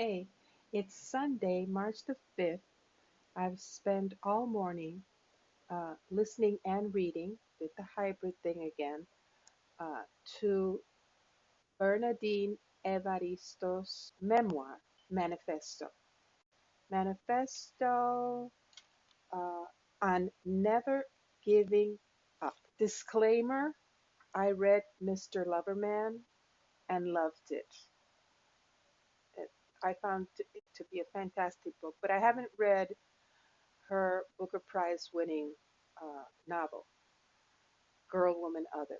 Hey, it's Sunday, March the 5th. I've spent all morning listening and reading, did the hybrid thing again, uh, to Bernardine Evaristo's memoir, Manifesto. Manifesto uh, on never giving up. Disclaimer, I read Mr. Loverman and loved it. It- I found it to be a fantastic book, but I haven't read her Booker Prize winning novel, Girl, Woman, Other.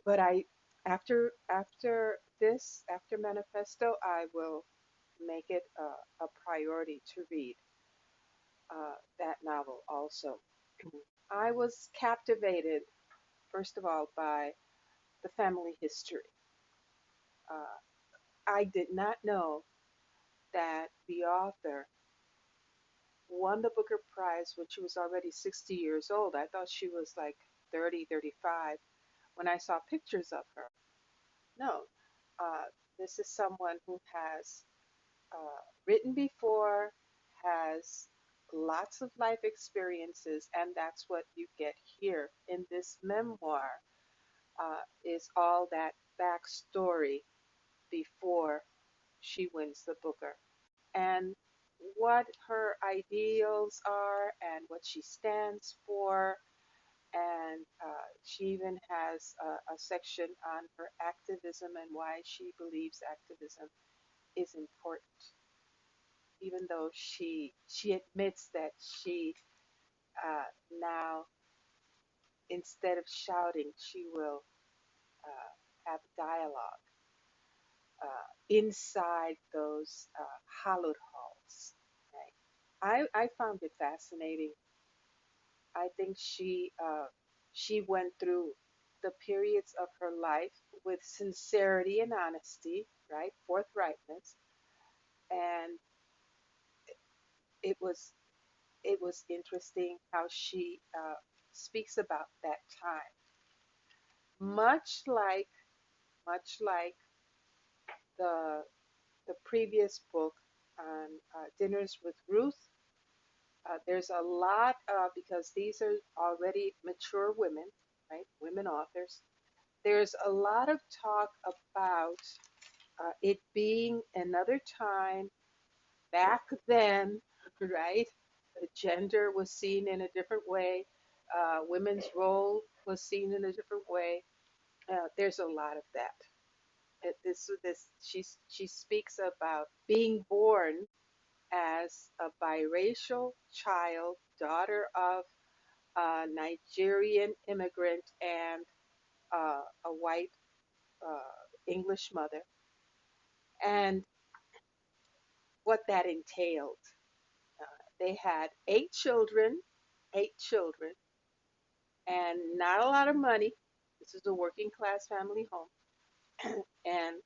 But after Manifesto, I will make it a priority to read that novel also. I was captivated, first of all, by the family history. Uh, I did not know that the author won the Booker Prize when she was already 60 years old. I thought she was like 30, 35 when I saw pictures of her. No, uh, this is someone who has written before, has lots of life experiences, and that's what you get here in this memoir. Is all that backstory before she wins the Booker and what her ideals are and what she stands for. And she even has a section on her activism and why she believes activism is important, even though she admits that she now, instead of shouting, she will have dialogue inside those hallowed halls. Right? I found it fascinating. I think she went through the periods of her life with sincerity and honesty, right? Forthrightness, and it was it was interesting how she speaks about that time, much like the the previous book on Dinners with Ruth. There's a lot because these are already mature women, right? Women authors. There's a lot of talk about it being another time back then, right? The gender was seen in a different way. Women's role was seen in a different way. There's a lot of that. She speaks about being born as a biracial child, daughter of a Nigerian immigrant and a white English mother, and what that entailed. They had eight children, and not a lot of money. This is a working class family home, and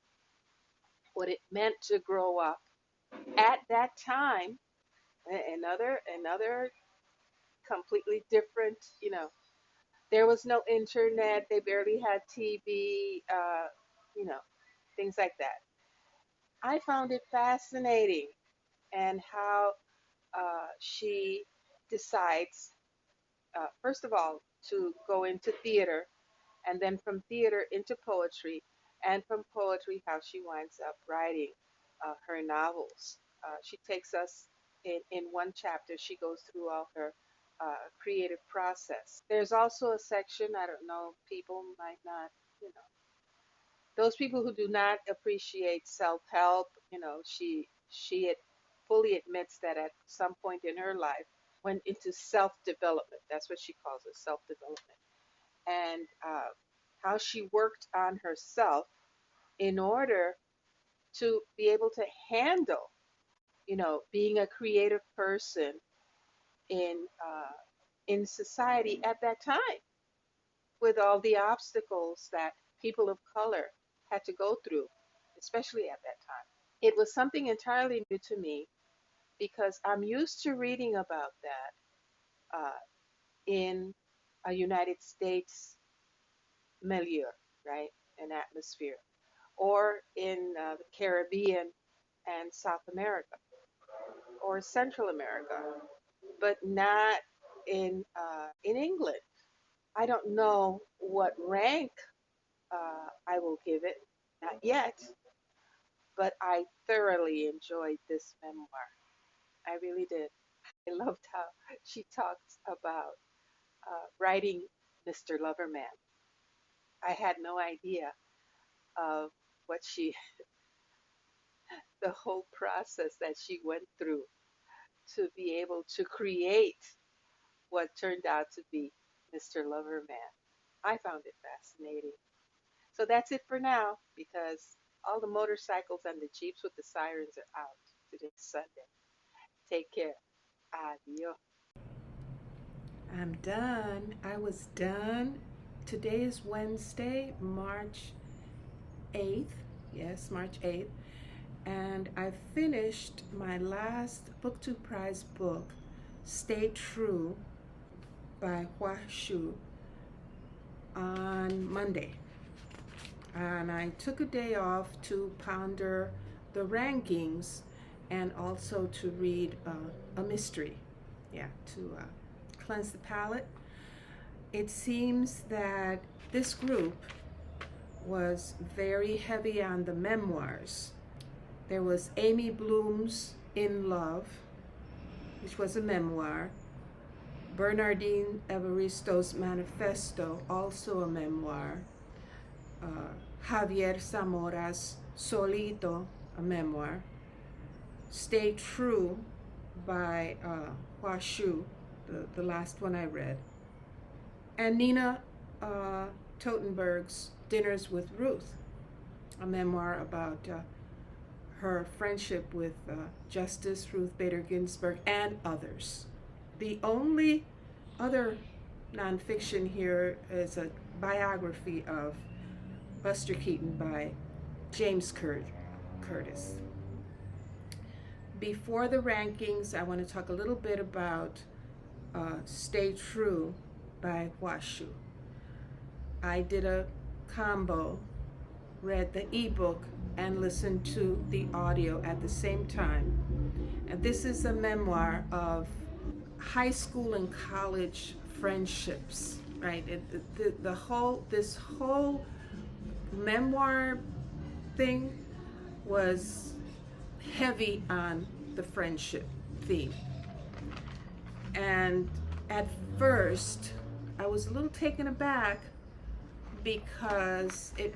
what it meant to grow up at that time, another completely different. There was no internet. They barely had TV. You know, things like that. I found it fascinating, and how she decides, first of all, to go into theater, and then from theater into poetry, and from poetry, how she winds up writing her novels. She takes us in one chapter, she goes through all her creative process. There's also a section, I don't know, people might not, you know, those people who do not appreciate self-help, she fully admits that at some point in her life went into self-development. That's what she calls it, self-development, and how she worked on herself in order to be able to handle, being a creative person in uh, in society at that time, with all the obstacles that people of color had to go through, especially at that time. It was something entirely new to me because I'm used to reading about that in a United States milieu, right, an atmosphere, or in the Caribbean and South America or Central America, but not in England. I don't know what rank I will give it, not yet, but I thoroughly enjoyed this memoir. I really did. I loved how she talks about writing Mr. Loverman. I had no idea of what she, the whole process that she went through to be able to create what turned out to be Mr. Loverman. I found it fascinating. So that's it for now because all the motorcycles and the Jeeps with the sirens are out. Today's Sunday. Take care. Adios. I'm done. I was done. Today is Wednesday, March 8th. Yes, March 8th. And I finished my last Booktube Prize book, Stay True by Hua Hsu, on Monday. And I took a day off to ponder the rankings and also to read a mystery. Yeah, to cleanse the palate. It seems that this group was very heavy on the memoirs. There was Amy Bloom's In Love, which was a memoir. Bernardine Evaristo's Manifesto, also a memoir. Javier Zamora's Solito, a memoir. Stay True by Hua Hsu, the last one I read. And Nina Totenberg's Dinners with Ruth, a memoir about her friendship with Justice Ruth Bader Ginsburg and others. The only other nonfiction here is a biography of Buster Keaton by James Curtis. Before the rankings, I want to talk a little bit about Stay True by Hua Hsu. I did a combo, read the ebook and listened to the audio at the same time. And this is a memoir of high school and college friendships, right? This whole memoir thing was heavy on the friendship theme. And at first, I was a little taken aback because it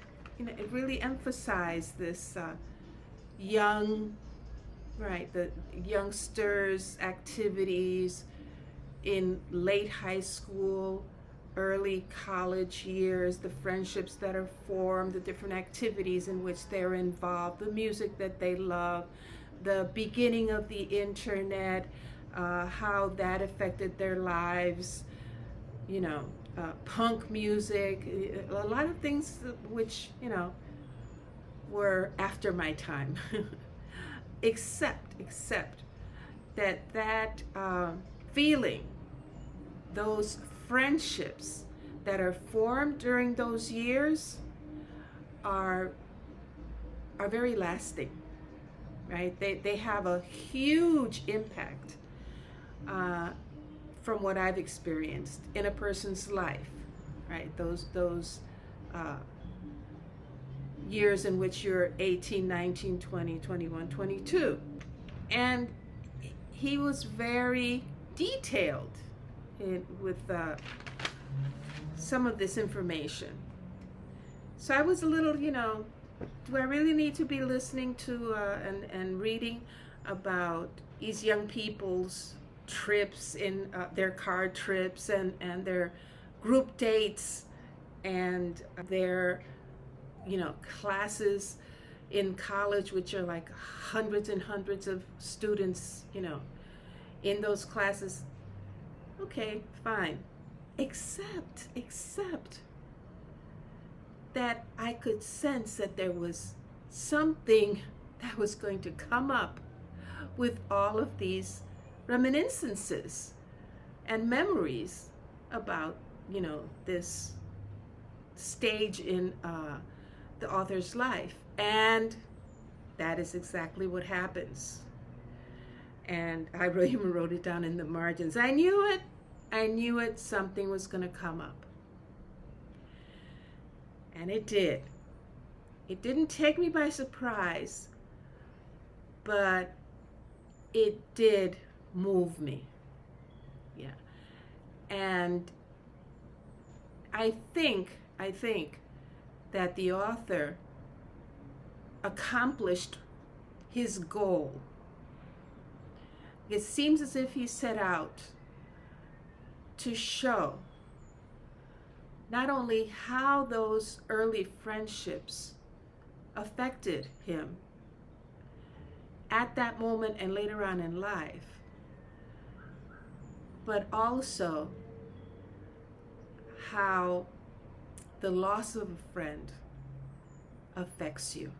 really emphasized this young, right, the youngsters' activities in late high school, early college years, the friendships that are formed, the different activities in which they're involved, the music that they love, the beginning of the internet, how that affected their lives, punk music, a lot of things which, were after my time. except that feeling, those friendships that are formed during those years are very lasting, right? They have a huge impact from what I've experienced in a person's life, right? Those years in which you're 18, 19, 20, 21, 22. And he was very detailed with some of this information. So I was a little, do I really need to be listening to and reading about these young people's trips, in their car trips and their group dates and their classes in college, which are like hundreds and hundreds of students, in those classes? Okay, fine. Except that I could sense that there was something that was going to come up with all of these reminiscences and memories about, this stage in the author's life. And that is exactly what happens. And I even wrote it down in the margins. I knew it. I knew it. Something was going to come up. And it did. It didn't take me by surprise, but it did move me. Yeah. And I think that the author accomplished his goal. It seems as if he set out to show not only how those early friendships affected him at that moment and later on in life, but also how the loss of a friend affects you.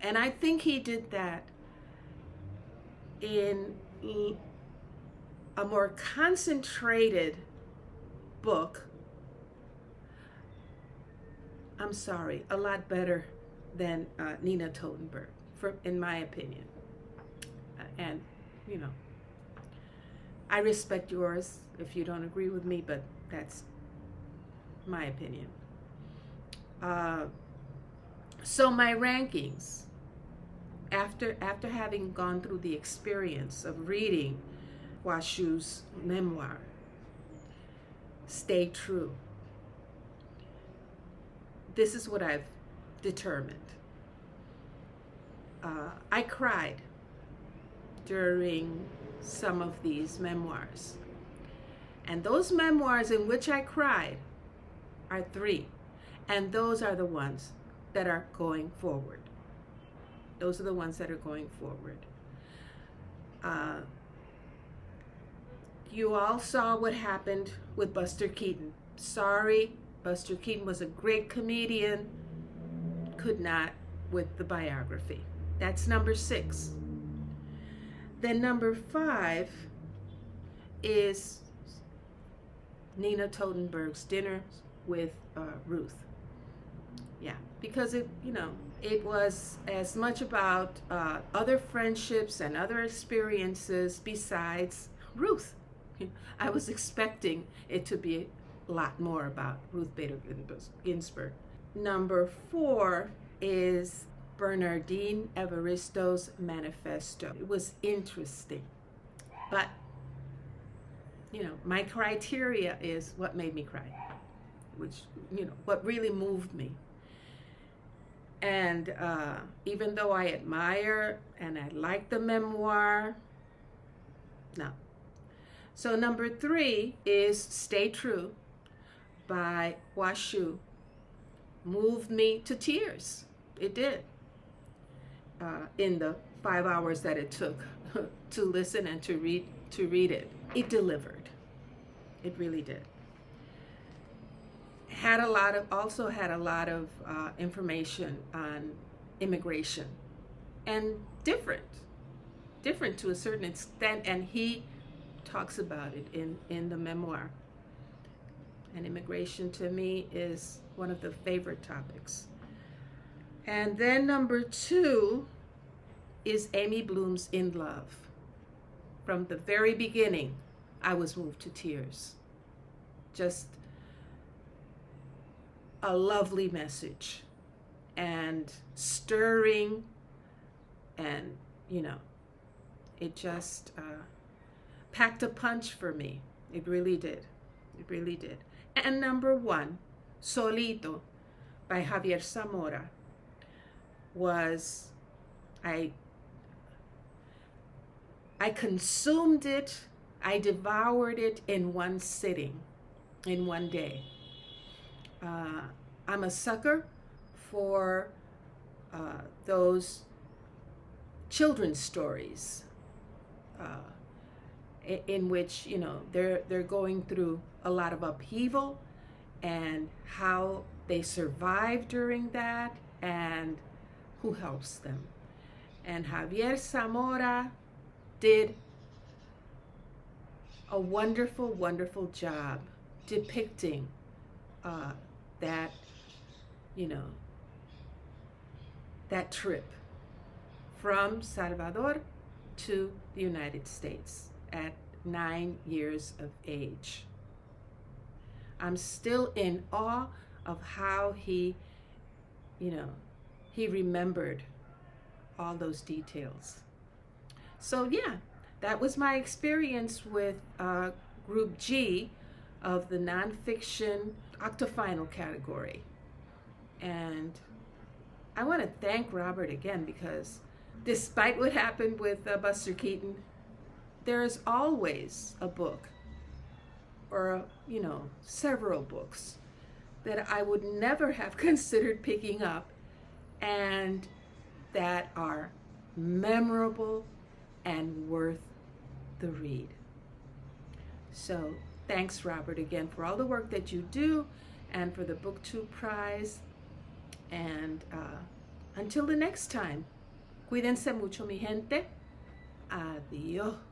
And I think he did that in a more concentrated book. I'm sorry, a lot better than Nina Totenberg, in my opinion. And, you know, I respect yours if you don't agree with me, but that's my opinion. So my rankings, after having gone through the experience of reading Hua Hsu's memoir, Stay True, this is what I've determined. I cried during some of these memoirs. And those memoirs in which I cried are 3. And those are the ones that are going forward. Those are the ones that are going forward. You all saw what happened with Buster Keaton. Sorry, Buster Keaton was a great comedian. Could not with the biography. That's number 6. Then number 5 is Nina Totenberg's Dinner with Ruth. Yeah, because it was as much about other friendships and other experiences besides Ruth. I was expecting it to be a lot more about Ruth Bader Ginsburg. Number 4 is Bernardine Evaristo's Manifesto. It was interesting, but my criteria is what made me cry, which, what really moved me. And even though I admire and I like the memoir, no. So number 3 is Stay True by Hua Hsu. Moved me to tears. It did. In the 5 hours that it took to listen and to read it. It delivered. It really did. Also had a lot of information on immigration, and different to a certain extent, and he talks about it in the memoir. And immigration to me is one of the favorite topics. And then number 2 is Amy Bloom's In Love. From the very beginning, I was moved to tears. Just a lovely message and stirring, and it just packed a punch for me. It really did. It really did. And number 1, Solito by Javier Zamora, was I consumed it, I devoured it in one sitting, in one day. I'm a sucker for those children's stories in which they're going through a lot of upheaval, and how they survive during that, and who helps them. And Javier Zamora did a wonderful, wonderful job depicting that, that trip from Salvador to the United States at 9 years of age. I'm still in awe of how he remembered all those details. So yeah, that was my experience with Group G of the nonfiction Octofinal category. And I want to thank Robert again, because despite what happened with Buster Keaton, there is always a book or, several books that I would never have considered picking up and that are memorable and worth the read. So thanks, Robert, again for all the work that you do and for the BookTube Prize. And until the next time, cuídense mucho, mi gente. Adiós.